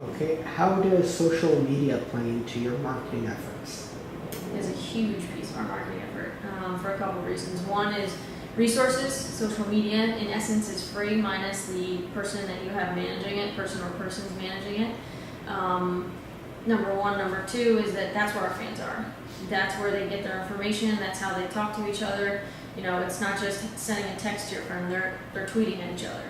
Okay, how does social media play into your marketing efforts? Is a huge piece of our marketing effort for a couple of reasons. One is resources. Social media, in essence, is free minus the person that you have managing it, person or persons managing it. Number one. Number two is that that's where our fans are. That's where they get their information. That's how they talk to each other. You know, it's not just sending a text to your friend. They're tweeting at each other.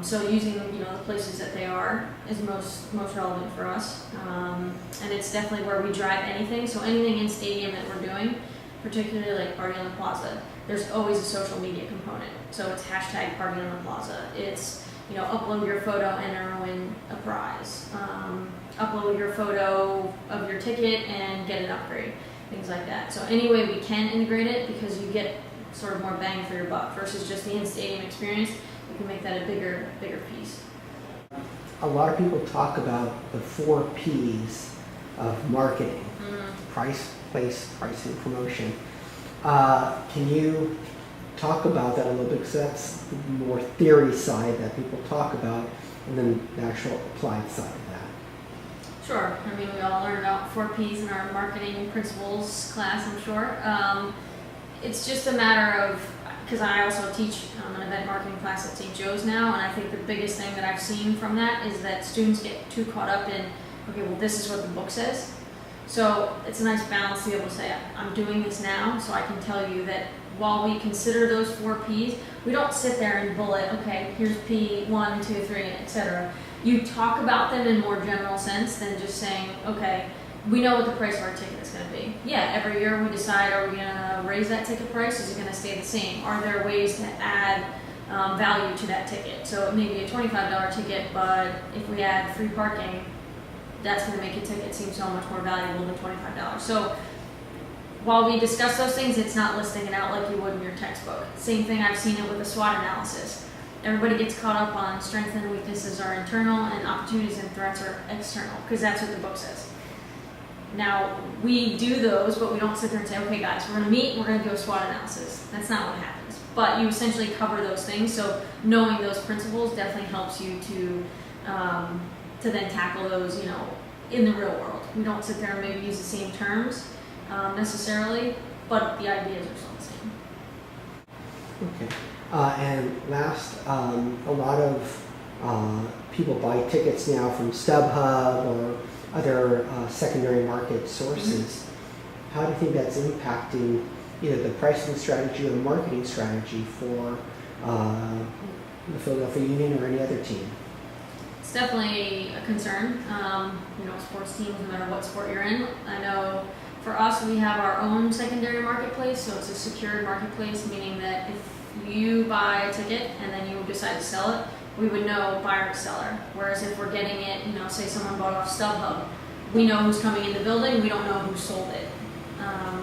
So using the places that they are is most relevant for us, and it's definitely where we drive anything. So anything in stadium that we're doing, particularly like Party on the Plaza, there's always a social media component. So it's hashtag Party on the Plaza. It's upload your photo, enter and win a prize. Upload your photo of your ticket and get an upgrade. Things like that. So any way we can integrate it, because you get sort of more bang for your buck versus just the in-stadium experience. We can make that a bigger piece. A lot of people talk about the 4 P's of marketing: price, place, pricing, promotion. Can you talk about that a little bit? Because that's the more theory side that people talk about, and then the actual applied side of that. Sure. I mean, we all learn about 4 P's in our marketing principles class, I'm sure. It's just a matter of, because I also teach an event marketing class at St. Joe's now, and I think the biggest thing that I've seen from that is that students get too caught up in, okay, well, this is what the book says. So it's a nice balance to be able to say, I'm doing this now, so I can tell you that while we consider those 4 P's, we don't sit there and bullet, okay, here's P 1, 2, 3, etc. You talk about them in more general sense than just saying, okay, we know what the price of our ticket is going to be. Yeah, every year we decide, are we going to raise that ticket price? Is it going to stay the same? Are there ways to add value to that ticket? So it may be a $25 ticket, but if we add free parking, that's going to make a ticket seem so much more valuable than $25. So while we discuss those things, it's not listing it out like you would in your textbook. Same thing, I've seen it with a SWOT analysis. Everybody gets caught up on strengths and weaknesses are internal and opportunities and threats are external, because that's what the book says. Now, we do those, but we don't sit there and say, okay guys, we're going to meet, we're going to do a SWOT analysis. That's not what happens. But you essentially cover those things, so knowing those principles definitely helps you to then tackle those, in the real world. We don't sit there and maybe use the same terms necessarily, but the ideas are still the same. Okay. And last, a lot of people buy tickets now from StubHub or other secondary market sources. How do you think that's impacting either the pricing strategy or the marketing strategy for the Philadelphia Union or any other team? It's definitely a concern. Sports teams, no matter what sport you're in. I know for us, we have our own secondary marketplace, so it's a secured marketplace, meaning that if you buy a ticket and then you decide to sell it, we would know buyer and seller. Whereas if we're getting it, say someone bought off StubHub, we know who's coming in the building, we don't know who sold it.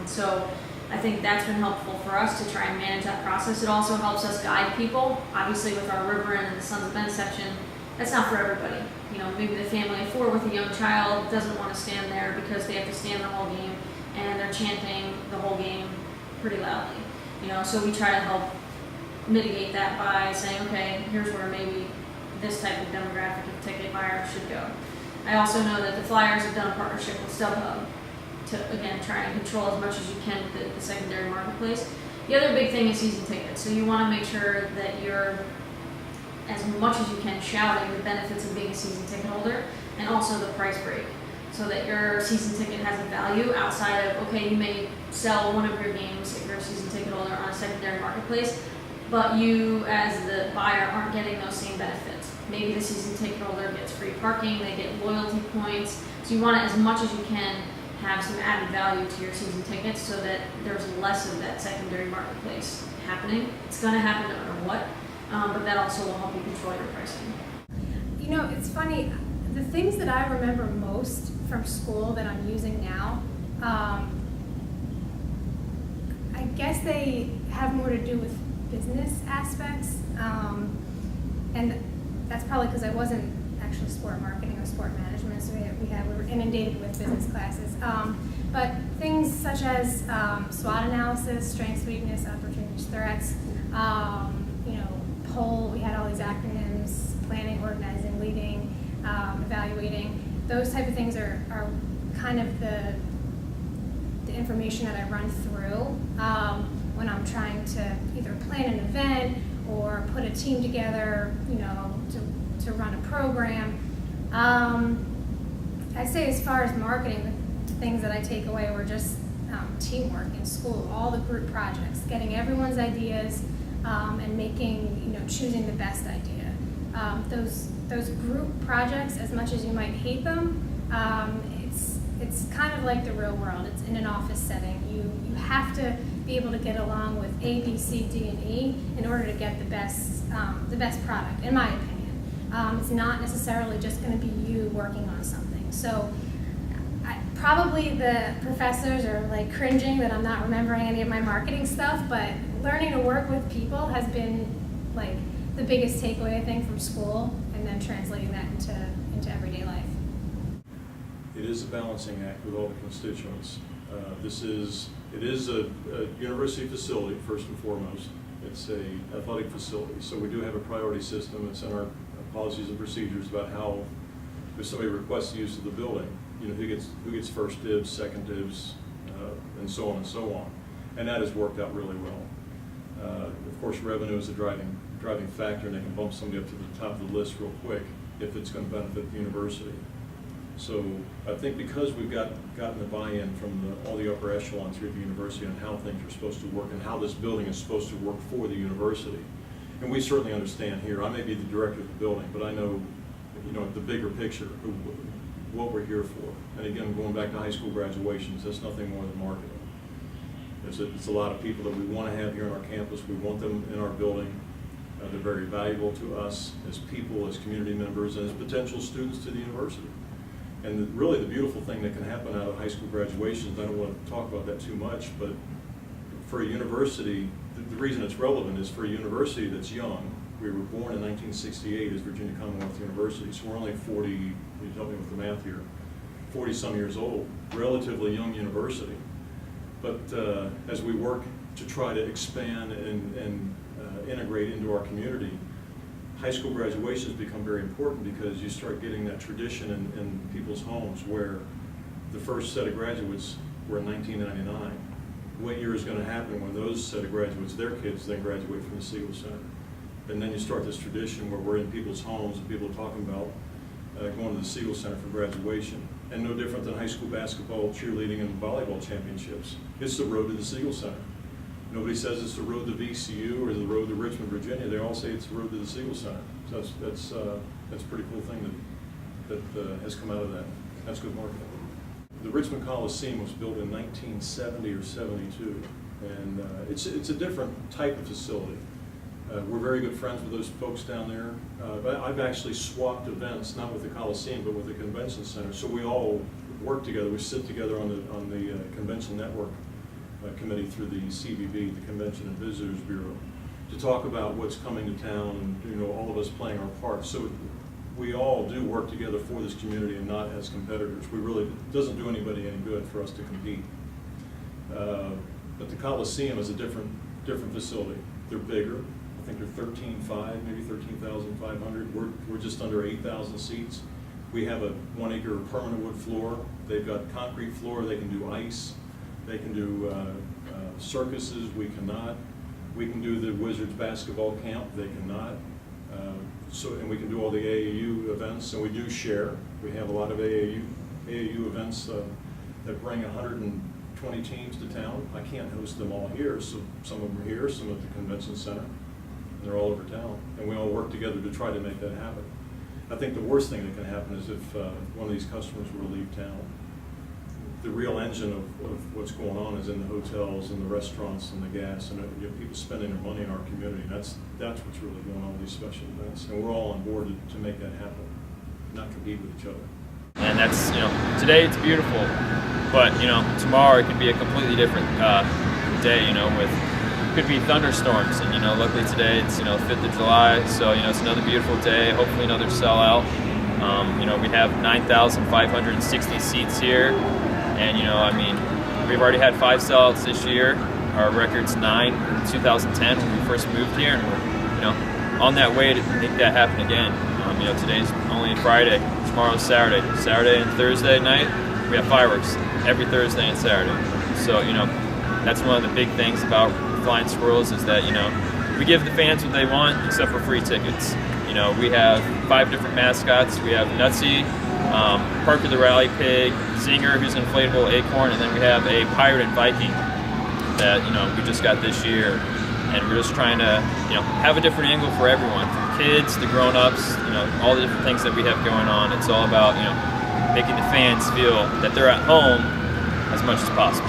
So I think that's been helpful for us to try and manage that process. It also helps us guide people. Obviously with our River Inn and the Sons of Ben section, that's not for everybody. Maybe the family of 4 with a young child doesn't want to stand there because they have to stand the whole game and they're chanting the whole game pretty loudly. So we try to help mitigate that by saying, okay, here's where maybe this type of demographic of ticket buyer should go. I also know that the Flyers have done a partnership with StubHub to, again, try and control as much as you can with the secondary marketplace. The other big thing is season tickets. So you want to make sure that you're, as much as you can, shouting the benefits of being a season ticket holder and also the price break, so that your season ticket has a value outside of, okay, you may sell one of your games if you're a season ticket holder on a secondary marketplace, but you as the buyer aren't getting those same benefits. Maybe the season ticket holder gets free parking, they get loyalty points, so you want to, as much as you can, have some added value to your season tickets so that there's less of that secondary marketplace happening. It's going to happen no matter what, but that also will help you control your pricing. It's funny, the things that I remember most from school that I'm using now, I guess they have more to do with business aspects, and that's probably because I wasn't actually sport marketing or sport management, so we were inundated with business classes. But things such as SWOT analysis, strengths, weakness, opportunities, threats, POLE, we had all these acronyms, planning, organizing, leading, evaluating. Those type of things are kind of the information that I run through when I'm trying to either plan an event or put a team together, to run a program. I'd say as far as marketing, the things that I take away were just teamwork in school, all the group projects, getting everyone's ideas and making, choosing the best idea. Those group projects, as much as you might hate them, it's kind of like the real world. It's in an office setting. You have to be able to get along with A, B, C, D, and E in order to get the best product, in my opinion. It's not necessarily just going to be you working on something. So probably the professors are like cringing that I'm not remembering any of my marketing stuff, but learning to work with people has been like the biggest takeaway, I think, from school, and then translating that into everyday life. It is a balancing act with all the constituents. It is a university facility, first and foremost. It's a athletic facility, so we do have a priority system. It's in our policies and procedures about how, if somebody requests the use of the building, who gets first dibs, second dibs, and so on and so on. And that has worked out really well. Of course, revenue is a driving factor, and they can bump somebody up to the top of the list real quick if it's going to benefit the university. So I think because we've gotten the buy-in from all the upper echelons here at the university on how things are supposed to work and how this building is supposed to work for the university, and we certainly understand here. I may be the director of the building, but I know, the bigger picture, what we're here for. And again, going back to high school graduations, that's nothing more than marketing. It's a lot of people that we want to have here on our campus. We want them in our building. They're very valuable to us as people, as community members, and as potential students to the university. And really the beautiful thing that can happen out of high school graduations, I don't want to talk about that too much, but for a university, the reason it's relevant is for a university that's young. We were born in 1968 as Virginia Commonwealth University, so we're only 40, you help me with the math here, 40-some years old, relatively young university. But as we work to try to expand and integrate into our community, high school graduations become very important because you start getting that tradition in people's homes where the first set of graduates were in 1999. What year is going to happen when those set of graduates, their kids, then graduate from the Siegel Center? And then you start this tradition where we're in people's homes and people are talking about going to the Siegel Center for graduation. And no different than high school basketball, cheerleading, and volleyball championships. It's the road to the Siegel Center. Nobody says it's the road to VCU or the road to Richmond, Virginia. They all say it's the road to the Siegel Center. So that's a pretty cool thing that has come out of that. That's good marketing. The Richmond Coliseum was built in 1970 or 72, and it's a different type of facility. We're very good friends with those folks down there. But I've actually swapped events, not with the Coliseum, but with the Convention Center. So we all work together. We sit together on the Convention Network Committee through the CVB, the Convention and Visitors Bureau, to talk about what's coming to town, and all of us playing our part. So we all do work together for this community and not as competitors. It doesn't do anybody any good for us to compete. But the Coliseum is a different facility. They're bigger. I think they're 13,500, maybe 13,500. We're just under 8,000 seats. We have a 1 acre permanent wood floor. They've got concrete floor. They can do ice. They can do circuses. We cannot. We can do the Wizards basketball camp. They cannot. And we can do all the AAU events, and we do share. We have a lot of AAU events that bring 120 teams to town. I can't host them all here, so some of them are here, some at the Convention Center. They're all over town, and we all work together to try to make that happen. I think the worst thing that can happen is if one of these customers were to leave town. The real engine of what's going on is in the hotels and the restaurants and the gas, and people spending their money in our community. That's what's really going on with these special events, and we're all on board to make that happen, not compete with each other. And that's, today it's beautiful, but tomorrow it could be a completely different day, with could be thunderstorms, and luckily today it's 5th of July, so it's another beautiful day, hopefully another sellout. We have 9,560 seats here, and we've already had 5 sellouts this year. Our record's 9 in 2010 when we first moved here, and we're on that way to make that happen again. You know, today's only Friday, tomorrow's Saturday. Saturday and Thursday night, we have fireworks every Thursday and Saturday. So, you know, that's one of the big things about Flying Squirrels is that, you know, we give the fans what they want except for free tickets. You know, we have 5 different mascots. We have Nutsy, Parker the Rally Pig, Zinger, who's an inflatable acorn, and then we have a Pirate and Viking that, you know, we just got this year. And we're just trying to, you know, have a different angle for everyone, from kids to grown-ups, you know, all the different things that we have going on. It's all about, you know, making the fans feel that they're at home as much as possible.